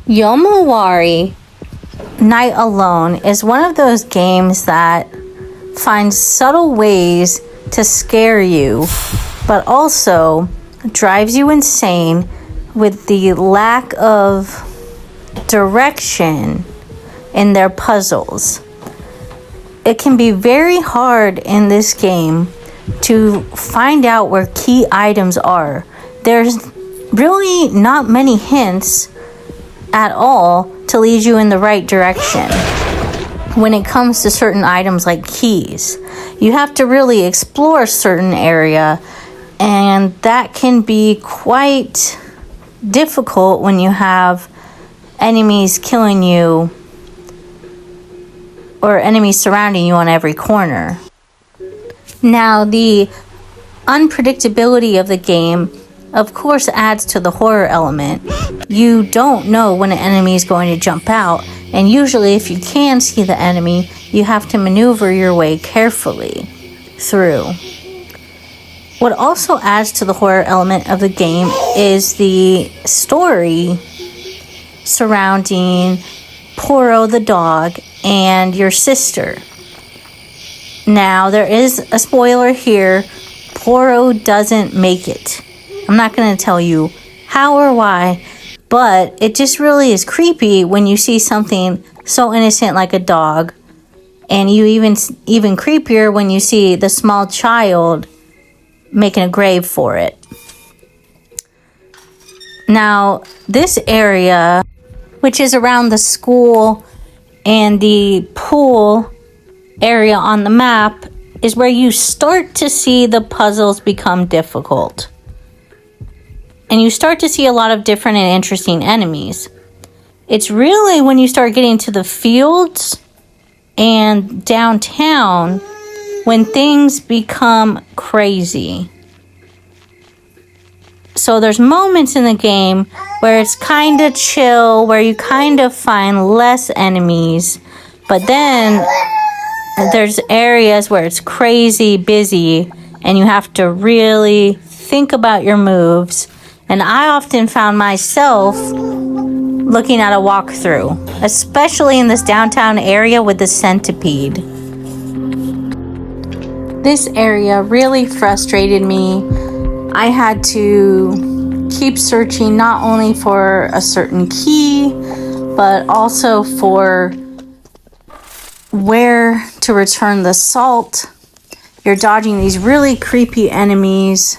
Yomawari Night Alone is one of those games that finds subtle ways to scare you, but also drives you insane with the lack of direction in their puzzles. It can be very hard in this game to find out where key items are. There's really not many hints at all to lead you in the right direction when it comes to certain items like keys. You have to really explore a certain area, and that can be quite difficult when you have enemies killing you or enemies surrounding you on every corner. Now, the unpredictability of the game, of course, adds to the horror element. You don't know when an enemy is going to jump out, and usually if you can see the enemy, you have to maneuver your way carefully through. What also adds to the horror element of the game is the story surrounding Poro the dog and your sister. Now, there is a spoiler here. Poro doesn't make it. I'm not going to tell you how or why, but it just really is creepy when you see something so innocent like a dog, and you even creepier when you see the small child making a grave for it. Now, this area, which is around the school and the pool area on the map, is where you start to see the puzzles become difficult. And you start to see a lot of different and interesting enemies. It's really when you start getting to the fields and downtown when things become crazy. So there's moments in the game where it's kind of chill, where you kind of find less enemies. But then there's areas where it's crazy busy and you have to really think about your moves. And I often found myself looking at a walkthrough, especially in this downtown area with the centipede. This area really frustrated me. I had to keep searching not only for a certain key, but also for where to return the salt. You're dodging these really creepy enemies,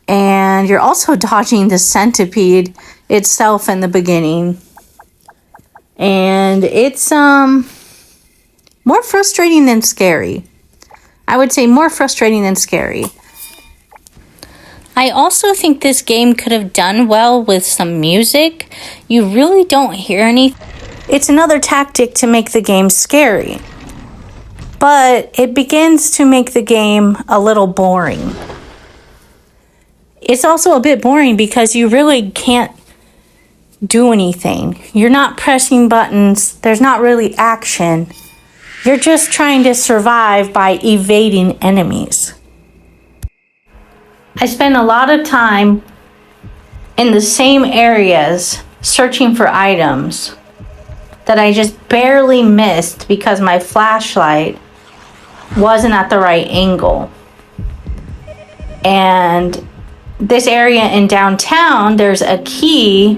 and you're also dodging the centipede itself in the beginning. And it's more frustrating than scary. I would say more frustrating than scary. I also think this game could have done well with some music. You really don't hear any. It's another tactic to make the game scary, but it begins to make the game a little boring. It's also a bit boring because you really can't do anything. You're not pressing buttons. There's not really action. You're just trying to survive by evading enemies. I spend a lot of time in the same areas searching for items that I just barely missed because my flashlight wasn't at the right angle. And this area in downtown, there's a key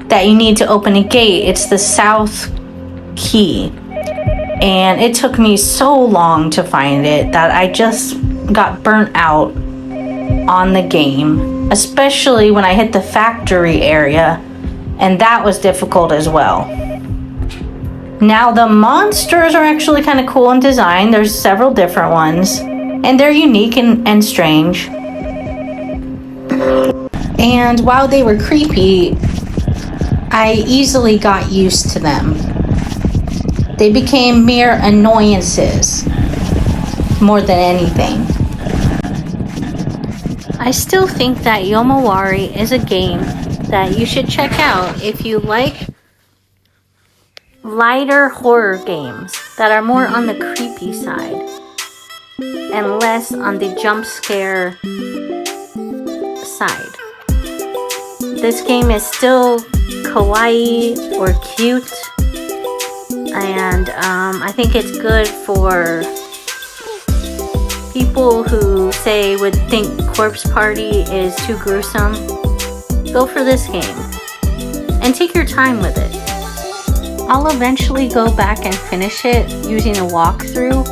that you need to open a gate. It's the south key. And it took me so long to find it that I just got burnt out on the game, especially when I hit the factory area, and that was difficult as well. Now, the monsters are actually kind of cool in design. There's several different ones, and they're unique and strange. And while they were creepy, I easily got used to them. They became mere annoyances more than anything. I still think that Yomawari is a game that you should check out if you like lighter horror games that are more on the creepy side and less on the jump scare side. This game is still kawaii or cute, and I think it's good for people who would think Corpse Party is too gruesome. Go for this game and take your time with it. I'll eventually go back and finish it using a walkthrough,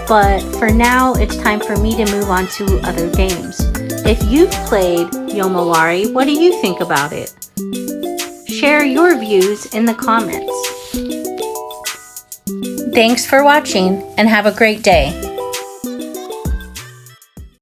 but for now it's time for me to move on to other games. If you've played Yomawari, what do you think about it? Share your views in the comments. Thanks for watching and have a great day.